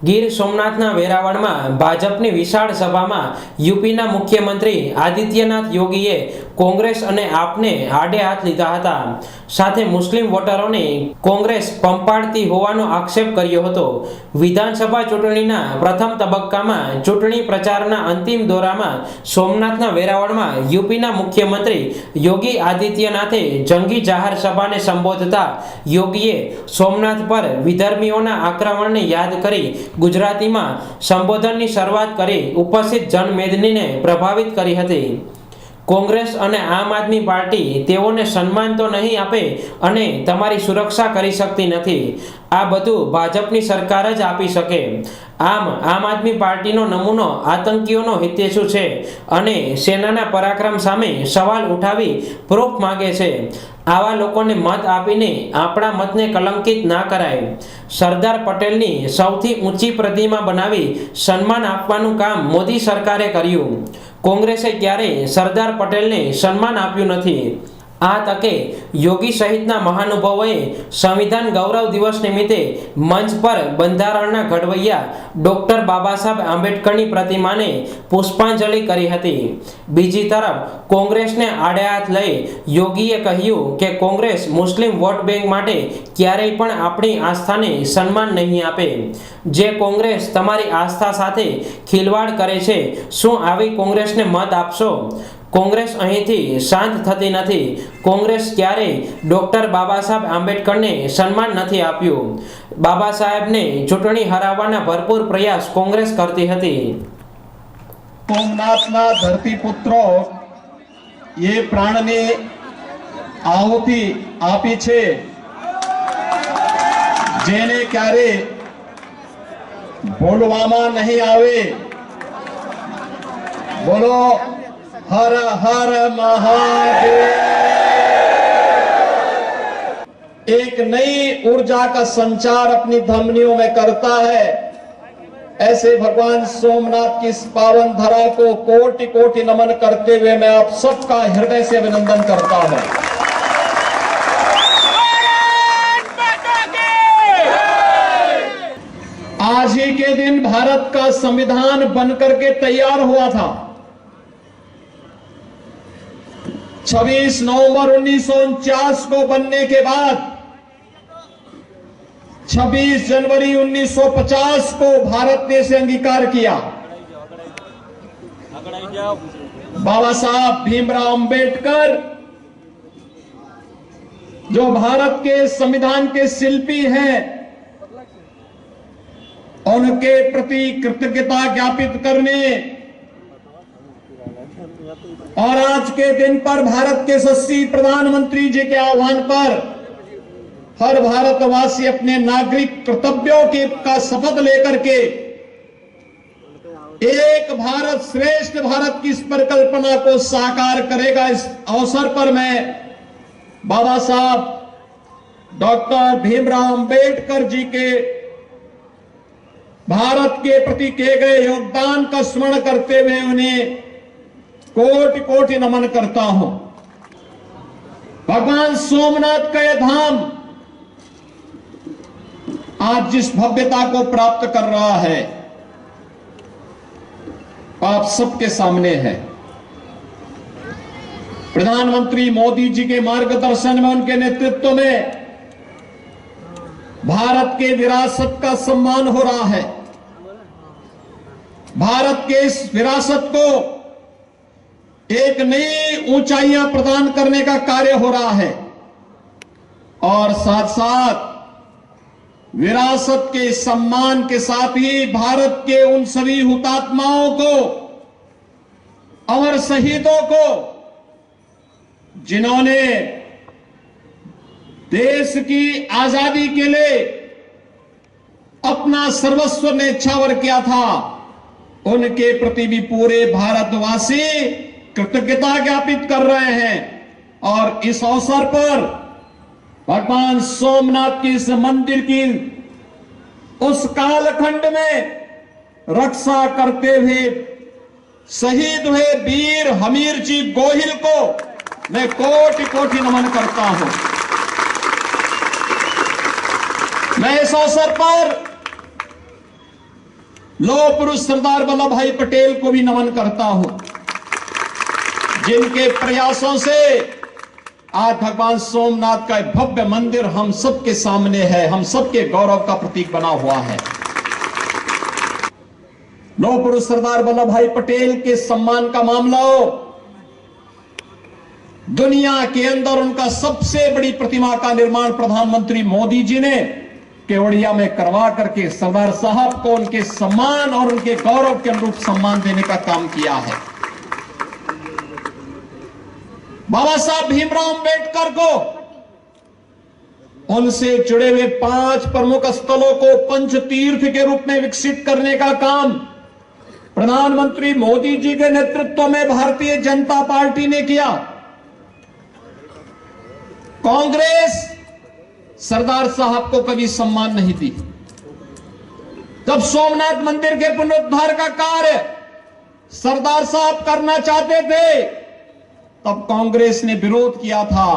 ગીર સોમનાથના વેરાવળમાં ભાજપની વિશાળ સભામાં યુપીના મુખ્યમંત્રી આદિત્યનાથ યોગીએ કોંગ્રેસ અને આપને આડે હાથ લીધા હતા. સાથે મુસ્લિમ વોટરોને કોંગ્રેસ પંપાડતી હોવાનો આક્ષેપ કર્યો હતો. વિધાનસભા ચૂંટણીના પ્રથમ તબક્કામાં ચૂંટણી પ્રચારના અંતિમ દોરામાં સોમનાથના વેરાવળમાં યુપીના મુખ્યમંત્રી યોગી આદિત્યનાથે જંગી જાહેર સભાને સંબોધતા યોગીએ સોમનાથ પર વિધર્મીઓના આક્રમણને યાદ કરી ગુજરાતીમાં સંબોધનની શરૂઆત કરી ઉપસ્થિત જનમેદનીને પ્રભાવિત કરી હતી. કોંગ્રેસ અને આમ આદમી પાર્ટી તેઓને સન્માન તો નહીં આપે અને તમારી સુરક્ષા કરી શકતી નથી. આ બધું ભાજપની સરકાર જ આપી શકે. આમ આદમી પાર્ટીનો નમૂનો આતંકીઓનો હિતેશુ છે અને સેનાના પરાક્રમ સામે સવાલ ઉઠાવી પ્રૂફ માંગે છે. આવા લોકોને મત આપીને આપણા મતને કલંકિત ના કરાય. સરદાર પટેલની સૌથી ઊંચી પ્રતિમા બનાવી સન્માન આપવાનું કામ મોદી સરકારે કર્યું. કોંગ્રેસે ક્યારેય સરદાર પટેલને સન્માન આપ્યું નથી. આ તકે યોગી સહિતના મહાનુભાવોએ સંવિધાન ગૌરવ દિવસ નિમિત્તે મંચ પર બંધારણના ઘડવૈયા ડોક્ટર બાબા સાહેબ આંબેડકરની પ્રતિમાને પુષ્પાંજલિ કરી હતી. બીજી તરફ કોંગ્રેસને આડે હાથ લઈ યોગીએ કહ્યું કે કોંગ્રેસ મુસ્લિમ વોટ બેંક માટે ક્યારેય પણ આપણી આસ્થાને સન્માન નહીં આપે. જે કોંગ્રેસ તમારી આસ્થા સાથે ખિલવાડ કરે છે, શું આવી કોંગ્રેસને મત આપશો? કોંગ્રેસ અહીંથી શાંત થતી નથી. કોંગ્રેસ ક્યારેય ડોક્ટર બાબા સાહેબ આંબેડકરને સન્માન નથી આપ્યું. બાબા સાહેબને ચૂંટણી હરાવવાના ભરપૂર પ્રયાસ કોંગ્રેસ કરતી હતી. સોમનાથના ધરતીપુત્રો એ પ્રાણની આહુતિ આપી છે, જેને ક્યારે ભૂલવામાં નહીં આવે. બોલો हर हर महादेव. एक नई ऊर्जा का संचार अपनी धमनियों में करता है. ऐसे भगवान सोमनाथ की इस पावन धरा को कोटि कोटि नमन करते हुए मैं आप सबका हृदय से अभिनंदन करता हूं. आज ही के दिन भारत का संविधान बनकर के तैयार हुआ था. 26 नवंबर 1949 को बनने के बाद 26 जनवरी 1950 को भारत ने इसे अंगीकार किया. बाबा साहब भीमराव अंबेडकर जो भारत के संविधान के शिल्पी हैं, उनके प्रति कृतज्ञता ज्ञापित करने और आज के दिन पर भारत के यशस्वी प्रधानमंत्री जी के आह्वान पर हर भारतवासी अपने नागरिक कर्तव्यों का शपथ लेकर के एक भारत श्रेष्ठ भारत की इस परिकल्पना को साकार करेगा. इस अवसर पर मैं बाबा साहब डॉक्टर भीमराव अंबेडकर जी के भारत के प्रति किए गए योगदान का स्मरण करते हुए उन्हें कोटि कोटि नमन करता हूं. भगवान सोमनाथ का यह धाम आज जिस भव्यता को प्राप्त कर रहा है, आप सबके सामने है. प्रधानमंत्री मोदी जी के मार्गदर्शन में, उनके नेतृत्व में भारत के विरासत का सम्मान हो रहा है. भारत के इस विरासत को एक नई ऊंचाइयां प्रदान करने का कार्य हो रहा है और साथ साथ विरासत के सम्मान के साथ ही भारत के उन सभी हुतात्माओं को, अमर शहीदों को, जिन्होंने देश की आजादी के लिए अपना सर्वस्व न्यौछावर किया था, उनके प्रति भी पूरे भारतवासी कृतज्ञता ज्ञापित कर रहे हैं. और इस अवसर पर भगवान सोमनाथ की इस मंदिर की उस कालखंड में रक्षा करते हुए शहीद हुए वीर हमीर जी गोहिल को मैं कोटि कोटि नमन करता हूं. मैं इस अवसर पर लौह पुरुष सरदार वल्लभ भाई पटेल को भी नमन करता हूं, जिनके प्रयासों से आज भगवान सोमनाथ का भव्य मंदिर हम सबके सामने है, हम सबके गौरव का प्रतीक बना हुआ है। लौह पुरुष सरदार वल्लभ भाई पटेल के सम्मान का मामला हो, दुनिया के अंदर उनका सबसे बड़ी प्रतिमा का निर्माण प्रधानमंत्री मोदी जी ने केवड़िया में करवा करके सरदार साहब को उनके सम्मान और उनके गौरव के अनुरूप सम्मान देने का काम किया है। बाबा साहब भीमराव अंबेडकर को उनसे जुड़े हुए 5 प्रमुख स्थलों को पंच तीर्थ के रूप में विकसित करने का काम प्रधानमंत्री मोदी जी के नेतृत्व में भारतीय जनता पार्टी ने किया। कांग्रेस सरदार साहब को कभी सम्मान नहीं दी। जब सोमनाथ मंदिर के पुनरुद्धार का कार्य सरदार साहब करना चाहते थे, तब कांग्रेस ने विरोध किया था,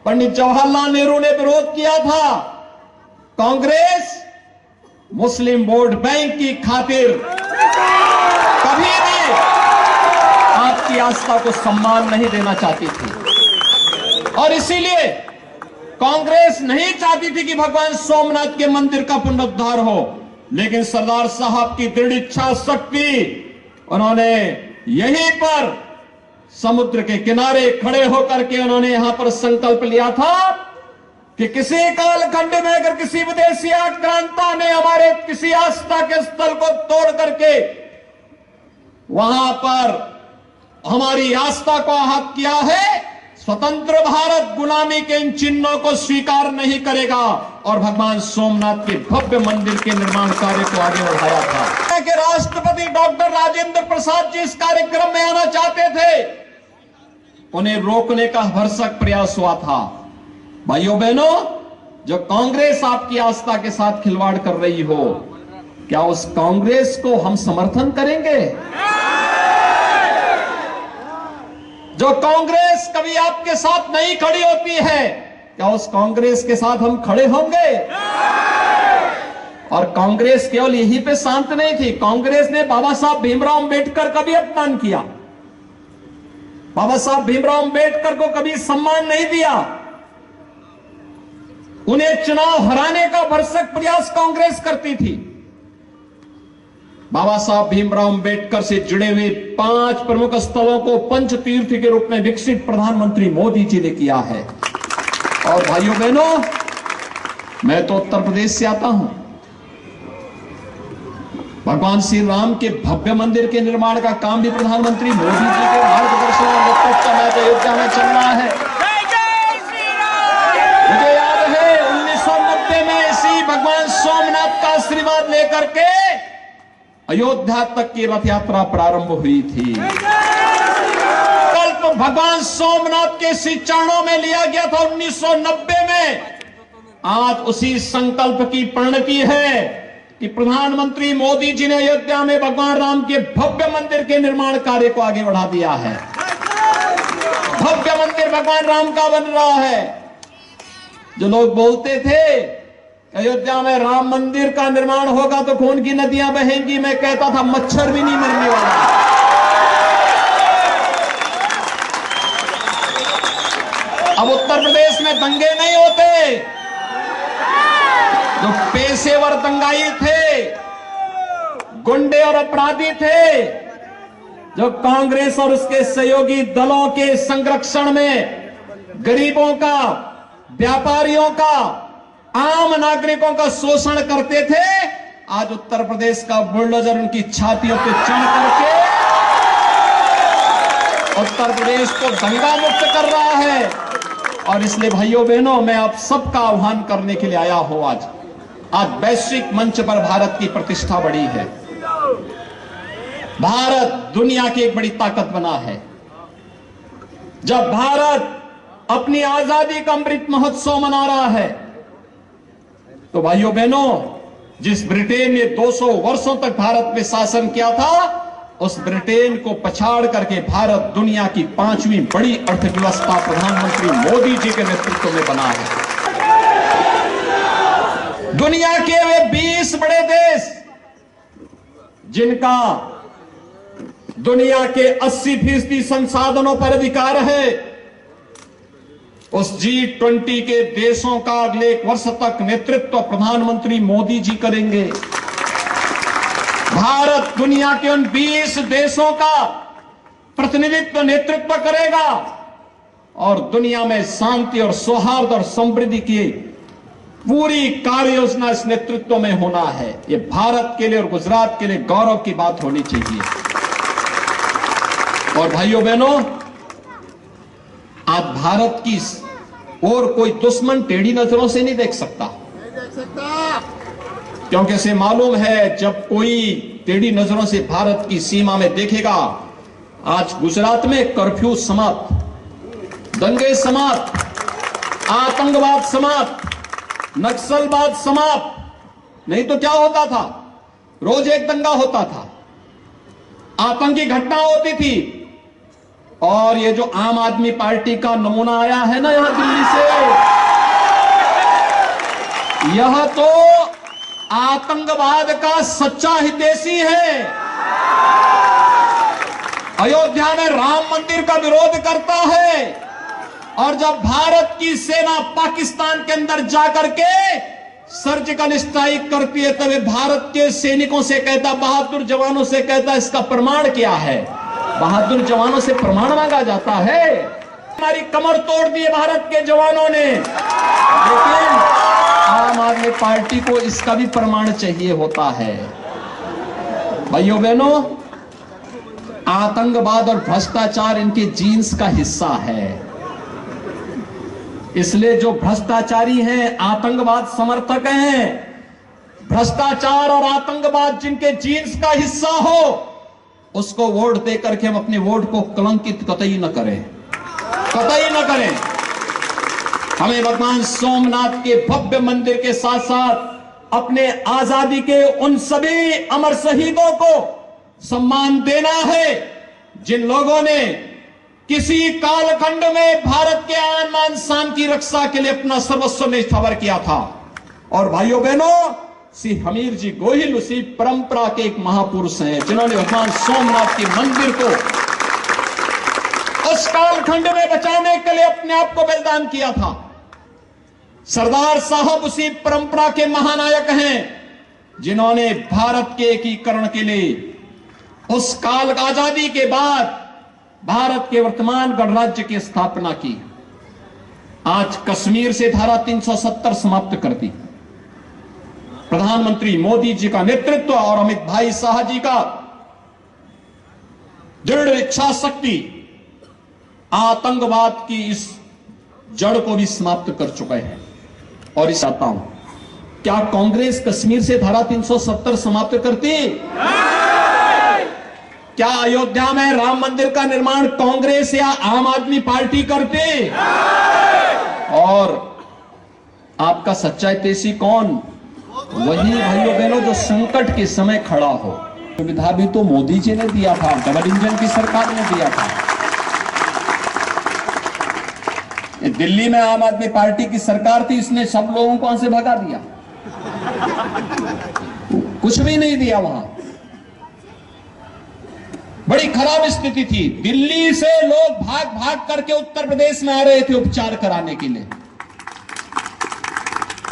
पंडित जवाहरलाल नेहरू ने विरोध किया था। कांग्रेस मुस्लिम वोट बैंक की खातिर कभी भी आपकी आस्था को सम्मान नहीं देना चाहती थी, और इसीलिए कांग्रेस नहीं चाहती थी कि भगवान सोमनाथ के मंदिर का पुनरुद्धार हो। लेकिन सरदार साहब की दृढ़ इच्छा शक्ति, उन्होंने यहीं पर समुद्र के किनारे खड़े होकर के उन्होंने यहां पर संकल्प लिया था कि किसी कालखंड में अगर किसी विदेशी आक्रांता ने हमारे किसी आस्था के स्थल को तोड़ करके वहां पर हमारी आस्था को आहत किया है, स्वतंत्र भारत गुलामी के इन चिन्हों को स्वीकार नहीं करेगा। और भगवान सोमनाथ के भव्य मंदिर के निर्माण कार्य को आगे बढ़ाया था कि राष्ट्रपति डॉक्टर राजेंद्र प्रसाद जी इस कार्यक्रम में आना चाहते थे, उन्हें रोकने का भरसक प्रयास हुआ था। भाइयों बहनों, जो कांग्रेस आपकी आस्था के साथ खिलवाड़ कर रही हो, क्या उस कांग्रेस को हम समर्थन करेंगे? जो कांग्रेस कभी आपके साथ नहीं खड़ी होती है, क्या उस कांग्रेस के साथ हम खड़े होंगे? और कांग्रेस केवल यहीं पे शांत नहीं थी, कांग्रेस ने बाबा साहब भीमराव अंबेडकर का भी अपमान किया। बाबा साहब भीमराव अंबेडकर को कभी सम्मान नहीं दिया। उन्हें चुनाव हराने का भरसक प्रयास कांग्रेस करती थी। बाबा साहब भीमराव अंबेडकर से जुड़े हुए 5 प्रमुख स्थलों को पंच तीर्थ के रूप में विकसित प्रधानमंत्री मोदी जी ने किया है। और भाइयों बहनों, मैं तो उत्तर प्रदेश से आता हूं। भगवान श्री राम के भव्य मंदिर के निर्माण का काम भी प्रधानमंत्री मोदी जी के मार्गदर्शन और नेतृत्व में अयोध्या में चल रहा है। मुझे याद है 1990 में इसी भगवान सोमनाथ का आशीर्वाद लेकर के अयोध्या तक की रथ यात्रा प्रारंभ हुई थी। कल्प भगवान सोमनाथ के इसी चरणों में लिया गया था 1990 में। आज उसी संकल्प की परिणति है कि प्रधानमंत्री मोदी जी ने अयोध्या में भगवान राम के भव्य मंदिर के निर्माण कार्य को आगे बढ़ा दिया है। भव्य मंदिर भगवान राम का बन रहा है। जो लोग बोलते थे अयोध्या में राम मंदिर का निर्माण होगा तो खून की नदियां बहेंगी, मैं कहता था मच्छर भी नहीं मरने वाला। अब उत्तर प्रदेश में दंगे नहीं होते। जो पेशेवर दंगाई थे, गुंडे और अपराधी थे, जो कांग्रेस और उसके सहयोगी दलों के संरक्षण में गरीबों का, व्यापारियों का, आम नागरिकों का शोषण करते थे, आज उत्तर प्रदेश का बुलडोजर उनकी छातियों पे चढ़ करके उत्तर प्रदेश को दंगा मुक्त कर रहा है। और इसलिए भाइयों बहनों, मैं आप सबका आह्वान करने के लिए आया हूं। आज वैश्विक मंच पर भारत की प्रतिष्ठा बढ़ी है। भारत दुनिया की एक बड़ी ताकत बना है। जब भारत अपनी आजादी का अमृत महोत्सव मना रहा है, तो भाइयों बहनों, जिस ब्रिटेन ने 200 वर्षों तक भारत में शासन किया था, उस ब्रिटेन को पछाड़ करके भारत दुनिया की 5वीं बड़ी अर्थव्यवस्था प्रधानमंत्री मोदी जी के नेतृत्व में बना है। दुनिया के वे 20 बड़े देश जिनका दुनिया के 80% संसाधनों पर अधिकार है, उस G20 के देशों का अगले 1 वर्ष तक नेतृत्व प्रधानमंत्री मोदी जी करेंगे। भारत दुनिया के उन 20 देशों का प्रतिनिधित्व नेतृत्व करेगा और दुनिया में शांति और सौहार्द और समृद्धि की पूरी कार्य योजना इस नेतृत्व में होना है। ये भारत के लिए और गुजरात के लिए गौरव की बात होनी चाहिए। और भाइयों बहनों, आज भारत की और कोई दुश्मन टेढ़ी नजरों से नहीं देख सकता, क्योंकि इसे मालूम है जब कोई टेढ़ी नजरों से भारत की सीमा में देखेगा। आज गुजरात में कर्फ्यू समाप्त, दंगे समाप्त, आतंकवाद समाप्त, नक्सलवाद समाप्त। नहीं तो क्या होता था, रोज एक दंगा होता था, आतंकी घटना होती थी। और ये जो आम आदमी पार्टी का नमूना आया है ना यहां दिल्ली से, यह तो आतंकवाद का सच्चा हितैषी है। अयोध्या में राम मंदिर का विरोध करता है और जब भारत की सेना पाकिस्तान के अंदर जाकर के सर्जिकल स्ट्राइक करती है तब भारत के सैनिकों से कहता, बहादुर जवानों से कहता, इसका प्रमाण क्या है? बहादुर जवानों से प्रमाण मांगा जाता है। हमारी कमर तोड़ दी है भारत के जवानों ने, लेकिन आम आदमी पार्टी को इसका भी प्रमाण चाहिए होता है। भाइयों बहनों, आतंकवाद और भ्रष्टाचार इनके जीन्स का हिस्सा है। इसलिए जो भ्रष्टाचारी हैं, आतंकवाद समर्थक हैं, भ्रष्टाचार और आतंकवाद जिनके जीन्स का हिस्सा हो, उसको वोट देकर के हम अपने वोट को कलंकित कतई न करें, कतई न करें। हमें भगवान सोमनाथ के भव्य मंदिर के साथ साथ अपने आजादी के उन सभी अमर शहीदों को सम्मान देना है जिन लोगों ने किसी कालखंड में भारत के आन मान शान की रक्षा के लिए अपना सर्वस्व न्यौछावर किया था। और भाइयों बहनों, श्री हमीर जी गोहिल उसी परंपरा के एक महापुरुष हैं जिन्होंने भगवान सोमनाथ के मंदिर को उस कालखंड में बचाने के लिए अपने आप को बलिदान किया था। सरदार साहब उसी परंपरा के महानायक हैं जिन्होंने भारत के एकीकरण के लिए उस काल आजादी के बाद भारत के वर्तमान गणराज्य की स्थापना की। आज कश्मीर से धारा 370 समाप्त कर दी। प्रधानमंत्री मोदी जी का नेतृत्व और अमित भाई शाह जी का दृढ़ इच्छा शक्ति आतंकवाद की इस जड़ को भी समाप्त कर चुके हैं। और इस आता हूं, क्या कांग्रेस कश्मीर से धारा 370 समाप्त करती? क्या अयोध्या में राम मंदिर का निर्माण कांग्रेस या आम आदमी पार्टी करती? और आपका सच्चा हितैषी कौन? वही भाइयों बहनों जो संकट के समय खड़ा हो। सुविधा भी तो मोदी जी ने दिया था, डबल इंजन की सरकार ने दिया था। दिल्ली में आम आदमी पार्टी की सरकार थी, इसने सब लोगों को वहां से भगा दिया, कुछ भी नहीं दिया। वहां बड़ी खराब स्थिति थी। दिल्ली से लोग भाग भाग करके उत्तर प्रदेश में आ रहे थे उपचार कराने के लिए।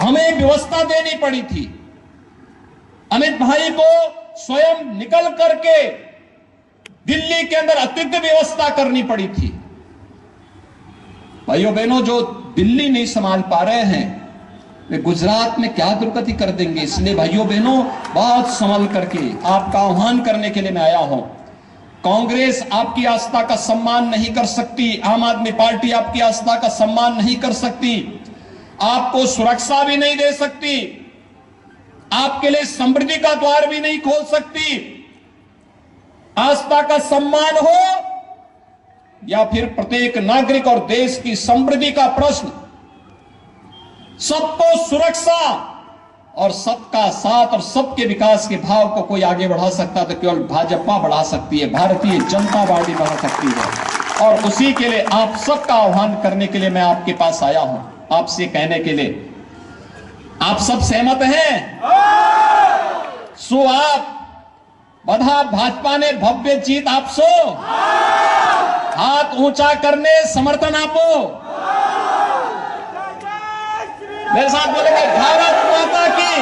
हमें व्यवस्था देनी पड़ी थी। अमित भाई को स्वयं निकल करके दिल्ली के अंदर अतिरिक्त व्यवस्था करनी पड़ी थी। भाइयों बहनों, जो दिल्ली नहीं संभाल पा रहे हैं वे गुजरात में क्या दुर्गति कर देंगे। इसलिए भाइयों बहनों, बहुत संभल करके आपका आह्वान करने के लिए मैं आया हूं। कांग्रेस आपकी आस्था का सम्मान नहीं कर सकती, आम आदमी पार्टी आपकी आस्था का सम्मान नहीं कर सकती, आपको सुरक्षा भी नहीं दे सकती, आपके लिए समृद्धि का द्वार भी नहीं खोल सकती। आस्था का सम्मान हो या फिर प्रत्येक नागरिक और देश की समृद्धि का प्रश्न, सबको सुरक्षा और सबका साथ और सबके विकास के भाव को कोई आगे बढ़ा सकता तो केवल भाजपा बढ़ा सकती है, भारतीय जनता पार्टी बढ़ा सकती है। और उसी के लिए आप सबका आह्वान करने के लिए मैं आपके पास आया हूं, आपसे कहने के लिए, आप सब सहमत हैं? सो आप બધા ભાજપાને ભવ્ય જીત આપશો? હાથ ऊंचा करने समर्थन आपो। मेरे साथ बोलेंगे भारत माता की।